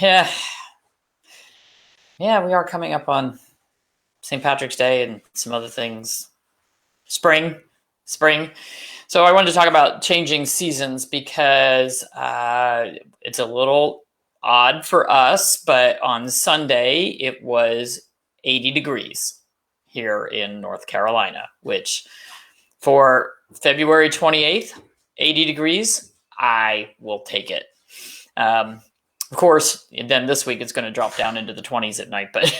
Yeah, yeah, we are coming up on St. Patrick's Day and some other things. Spring, spring. So I wanted to talk about changing seasons because it's a little odd for us, but on Sunday it was 80 degrees here in North Carolina, which for February 28th, 80 degrees, I will take it. Um, of course, then this week it's going to drop down into the 20s at night, but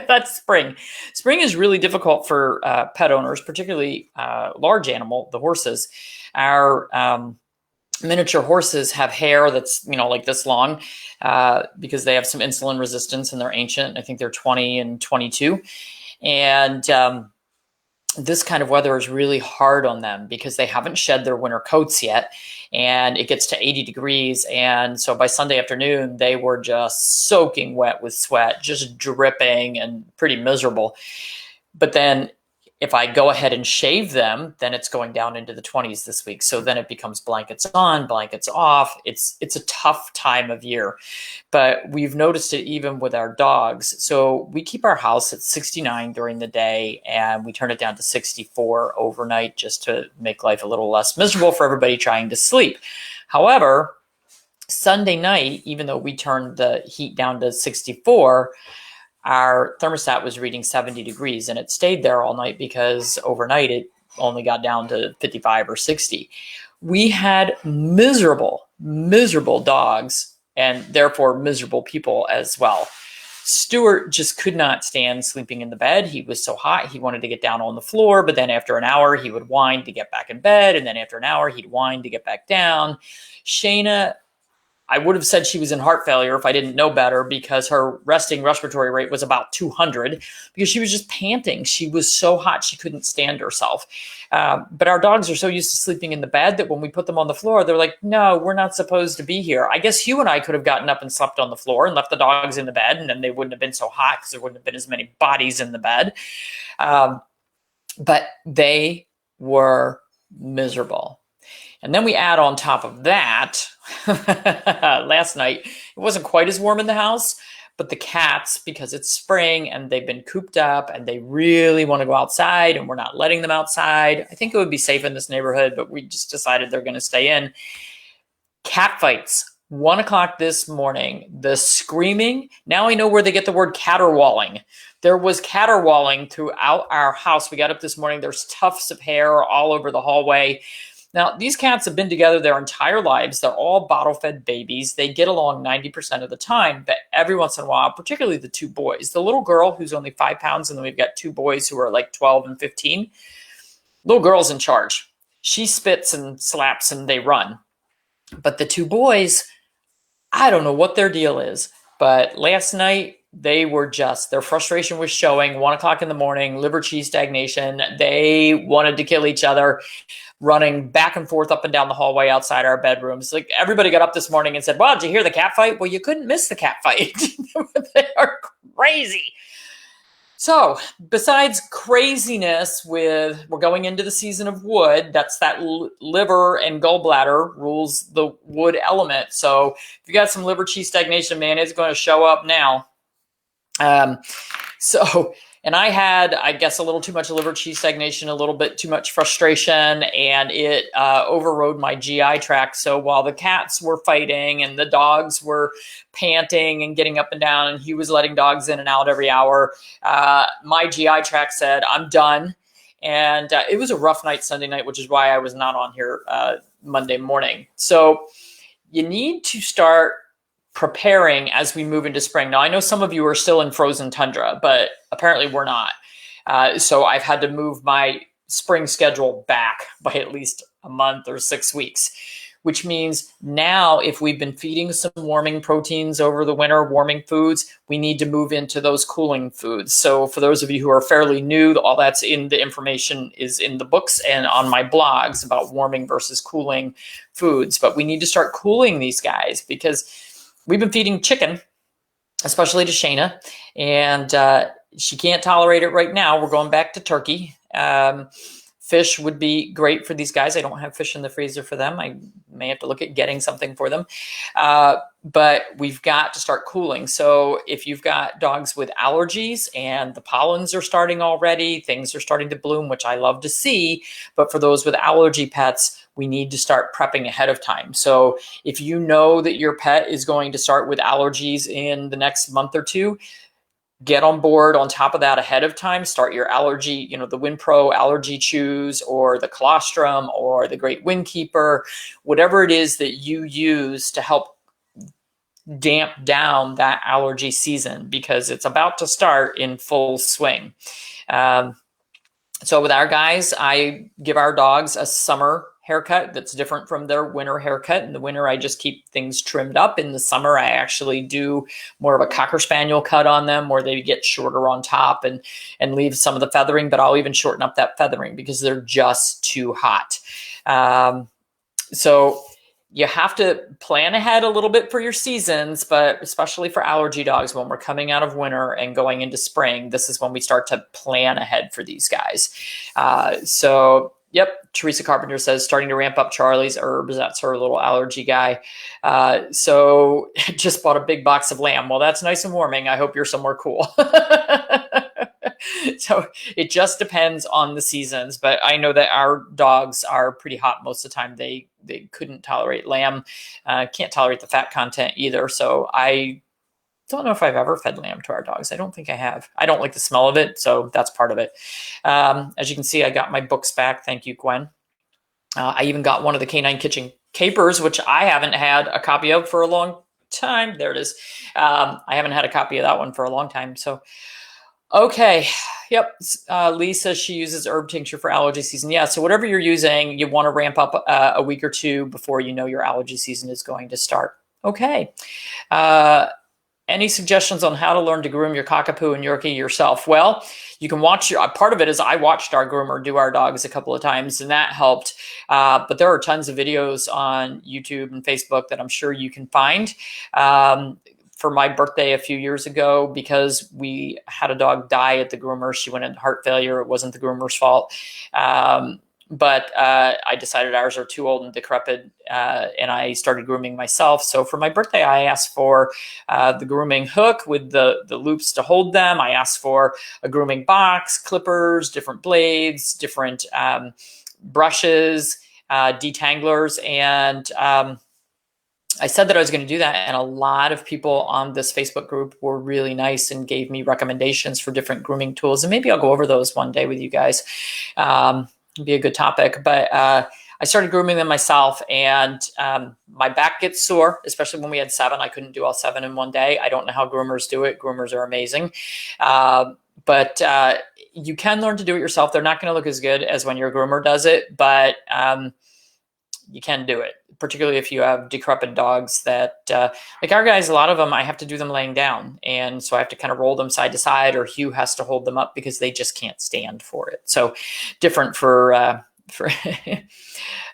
that's spring. Spring is really difficult for pet owners, particularly large animal, the horses. Our miniature horses have hair that's like this long because they have some insulin resistance and they're ancient. I think they're 20 and 22, and this kind of weather is really hard on them because they haven't shed their winter coats yet, and it gets to 80 degrees. And so by Sunday afternoon, they were just soaking wet with sweat, just dripping and pretty miserable. But then if I go ahead and shave them, then it's going down into the 20s this week. So then it becomes blankets on, blankets off. It's a tough time of year, but we've noticed it even with our dogs. So we keep our house at 69 during the day and we turn it down to 64 overnight just to make life a little less miserable for everybody trying to sleep. However, Sunday night, even though we turned the heat down to 64, our thermostat was reading 70 degrees and it stayed there all night because overnight it only got down to 55 or 60. We had miserable dogs and therefore miserable people as well. Stuart just could not stand sleeping in the bed. He was so hot. He wanted to get down on the floor, but then after an hour, he would whine to get back in bed. And then after an hour, he'd whine to get back down. Shayna, I would have said she was in heart failure if I didn't know better because her resting respiratory rate was about 200 because she was just panting. She was so hot she couldn't stand herself. But our dogs are so used to sleeping in the bed that when we put them on the floor, they're like, no, we're not supposed to be here. I guess you and I could have gotten up and slept on the floor and left the dogs in the bed, and then they wouldn't have been so hot because there wouldn't have been as many bodies in the bed. But they were miserable. And then we add on top of that, last night, it wasn't quite as warm in the house, but the cats, because it's spring and they've been cooped up and they really want to go outside and we're not letting them outside. I think it would be safe in this neighborhood, but we just decided they're going to stay in. Cat fights, 1 o'clock this morning, the screaming. Now I know where they get the word caterwauling. There was caterwauling throughout our house. We got up this morning, there's tufts of hair all over the hallway. Now, these cats have been together their entire lives. They're all bottle-fed babies. They get along 90% of the time, but every once in a while, particularly the two boys, the little girl who's only 5 pounds, and then we've got two boys who are like 12 and 15. Little girl's in charge. She spits and slaps and they run. But the two boys, I don't know what their deal is, but last night, their frustration was showing. 1 o'clock in the morning, liver cheese stagnation. They wanted to kill each other, running back and forth up and down the hallway outside our bedrooms. Like, everybody got up this morning and said, well, did you hear the cat fight? Well, you couldn't miss the cat fight. They are crazy. So besides craziness we're going into the season of wood, that's that liver and gallbladder rules the wood element. So if you got some liver cheese stagnation, man, it's going to show up now. And I had, I guess, a little too much liver cheese stagnation, a little bit too much frustration, and it overrode my GI tract. So while the cats were fighting and the dogs were panting and getting up and down, and he was letting dogs in and out every hour, my GI tract said, I'm done. And it was a rough night Sunday night, which is why I was not on here Monday morning. So you need to start preparing as we move into spring. Now, I know some of you are still in frozen tundra, but apparently we're not. So I've had to move my spring schedule back by at least a month or 6 weeks, which means now if we've been feeding some warming proteins over the winter, warming foods, we need to move into those cooling foods. So for those of you who are fairly new, all that's in the information is in the books and on my blogs about warming versus cooling foods. But we need to start cooling these guys because we've been feeding chicken, especially to Shayna, and she can't tolerate it right now. We're going back to turkey. Fish would be great for these guys. I don't have fish in the freezer for them. I may have to look at getting something for them. but we've got to start cooling. So if you've got dogs with allergies and the pollens are starting already, things are starting to bloom, which I love to see. But for those with allergy pets, we need to start prepping ahead of time. So if you know that your pet is going to start with allergies in the next month or two, get on board on top of that ahead of time. Start your allergy, the WinPro allergy chews or the colostrum or the Great Windkeeper, whatever it is that you use to help damp down that allergy season, because it's about to start in full swing. So with our guys, I give our dogs a summer haircut that's different from their winter haircut. In the winter, I just keep things trimmed up. In the summer, I actually do more of a Cocker Spaniel cut on them, where they get shorter on top and leave some of the feathering, but I'll even shorten up that feathering because they're just too hot. So you have to plan ahead a little bit for your seasons, but especially for allergy dogs, when we're coming out of winter and going into spring, this is when we start to plan ahead for these guys. Yep, Teresa Carpenter says, starting to ramp up Charlie's herbs. That's her little allergy guy. So just bought a big box of lamb. Well, that's nice and warming. I hope you're somewhere cool. So it just depends on the seasons, but I know that our dogs are pretty hot most of the time. They couldn't tolerate lamb, can't tolerate the fat content either. So I don't know if I've ever fed lamb to our dogs. I don't think I have. I don't like the smell of it, so that's part of it. As you can see, I got my books back. Thank you, Gwen. I even got one of the Canine Kitchen Capers, which I haven't had a copy of for a long time. There it is. I haven't had a copy of that one for a long time. So, okay. Yep. Lee says she uses herb tincture for allergy season. Yeah. So whatever you're using, you want to ramp up a week or two before you know your allergy season is going to start. Okay. Any suggestions on how to learn to groom your Cockapoo and Yorkie yourself? Well, you can watch part of it is I watched our groomer do our dogs a couple of times, and that helped. But there are tons of videos on YouTube and Facebook that I'm sure you can find. For my birthday a few years ago, because we had a dog die at the groomer, she went into heart failure. It wasn't the groomer's fault. But I decided ours are too old and decrepit, and I started grooming myself. So for my birthday, I asked for the grooming hook with the loops to hold them. I asked for a grooming box, clippers, different blades, different brushes, detanglers, and I said that I was going to do that, and a lot of people on this Facebook group were really nice and gave me recommendations for different grooming tools, and maybe I'll go over those one day with you guys. Be a good topic, but I started grooming them myself, and my back gets sore, especially when we had 7. I couldn't do all 7 in one day. I don't know how groomers do it. Groomers are amazing. But you can learn to do it yourself. They're not going to look as good as when your groomer does it, but you can do it, particularly if you have decrepit dogs that, like our guys, a lot of them, I have to do them laying down. And so I have to kind of roll them side to side, or Hugh has to hold them up because they just can't stand for it. So different for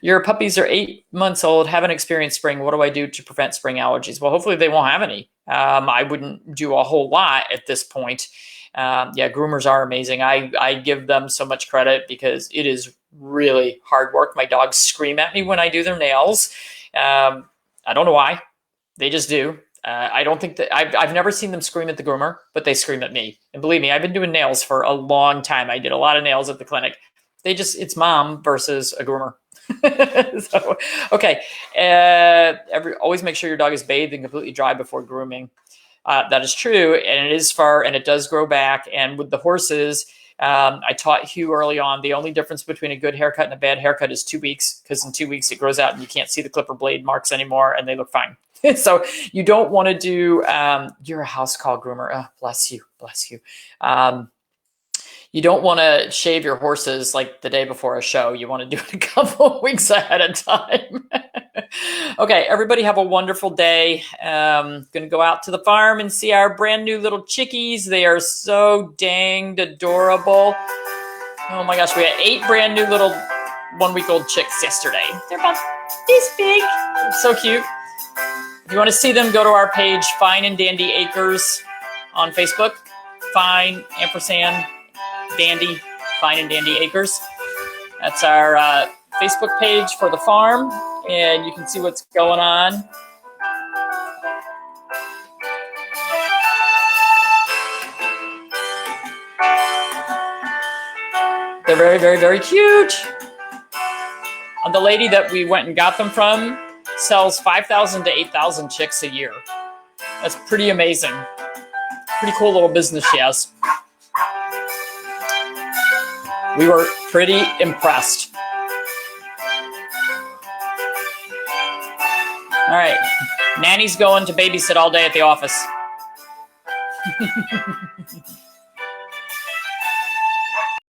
your puppies are 8 months old, haven't experienced spring. What do I do to prevent spring allergies? Well, hopefully they won't have any. I wouldn't do a whole lot at this point. Yeah, groomers are amazing. I give them so much credit because it is really hard work. My dogs scream at me when I do their nails. I don't know why. They just do. I don't think that I've never seen them scream at the groomer, but they scream at me. And believe me, I've been doing nails for a long time. I did a lot of nails at the clinic. It's mom versus a groomer. So, okay. Always make sure your dog is bathed and completely dry before grooming. That is true, and it is fur, and it does grow back. And with the horses, I taught Hugh early on, the only difference between a good haircut and a bad haircut is 2 weeks, because in 2 weeks it grows out and you can't see the clipper blade marks anymore, and they look fine. So you don't want to do, you're a house call groomer. Oh, bless you, bless you. You don't want to shave your horses like the day before a show. You want to do it a couple of weeks ahead of time. Okay, everybody have a wonderful day. Going to go out to the farm and see our brand new little chickies. They are so danged adorable. Oh my gosh, we had 8 brand new little 1-week-old chicks yesterday. They're about this big. They're so cute. If you want to see them, go to our page, Fine and Dandy Acres on Facebook. Fine, ampersand, Dandy, Fine and Dandy Acres. That's our Facebook page for the farm, and you can see what's going on. They're very, very, very cute. And the lady that we went and got them from sells 5,000 to 8,000 chicks a year. That's pretty amazing. Pretty cool little business she has. We were pretty impressed. All right. Nanny's going to babysit all day at the office.